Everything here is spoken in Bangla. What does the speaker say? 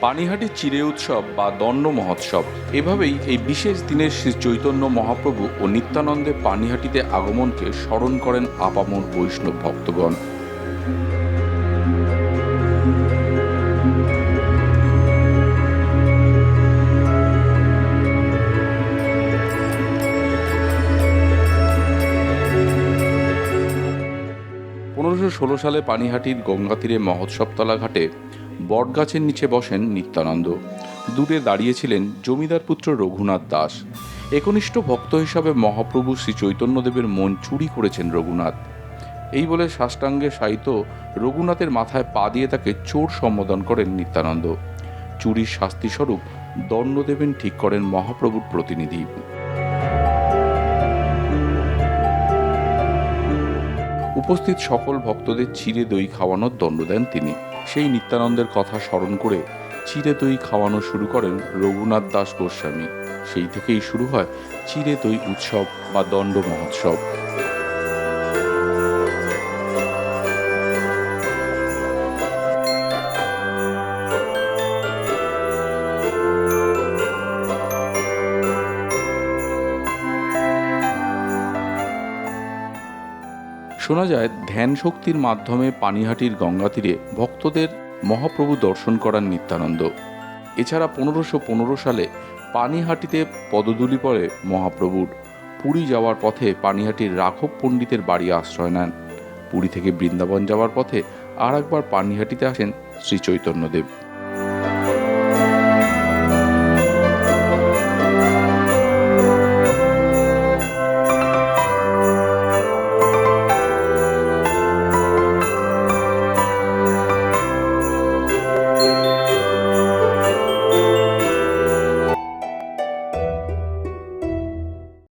পানিহাটি চিরে উৎসব বা দণ্ড মহোৎসব, এভাবেই এই বিশেষ দিনে শ্রী চৈতন্য মহাপ্রভু ও নিত্যানন্দে পানিহাটিতে আগমনকে স্মরণ করেন আপামর বৈষ্ণব ভক্তগণ। সালে পানিহাটির গঙ্গা তীরে মহোৎসবতলা ঘাটে বটগাছের নিচে বসেন নিত্যানন্দ। দূরে দাঁড়িয়েছিলেন জমিদার পুত্র রঘুনাথ দাস। একনিষ্ঠ ভক্ত হিসাবে মহাপ্রভু শ্রী চৈতন্যদেবের মন চুরি করেছেন রঘুনাথ। এই বলে সাষ্টাঙ্গে শায়িত রঘুনাথের মাথায় পা দিয়ে তাকে চোর সম্বোধন করেন নিত্যানন্দ। চুরির শাস্তিস্বরূপ দণ্ড দেবেন ঠিক করেন মহাপ্রভুর প্রতিনিধি। উপস্থিত সকল ভক্তদের চিড়ে দই খাওয়ানোর দণ্ড দেন তিনি। সেই নিত্যানন্দের কথা স্মরণ করে চিড়ে দই খাওয়ানো শুরু করেন রঘুনাথ দাস গোস্বামী। সেই থেকেই শুরু হয় চিড়ে দই উৎসব বা দণ্ড মহোৎসব। শোনা যায়, ধ্যান শক্তির মাধ্যমে পানিহাটির গঙ্গা তীরে ভক্তদের মহাপ্রভু দর্শন করান নিত্যানন্দ। এছাড়া 1515 সালে পানিহাটিতে পদধূলি পড়ে মহাপ্রভুর। পুরী যাওয়ার পথে পানিহাটির রাঘব পণ্ডিতের বাড়ি আশ্রয় নেন। পুরী থেকে বৃন্দাবন যাওয়ার পথে আর একবার পানিহাটিতে আসেন শ্রী চৈতন্যদেব।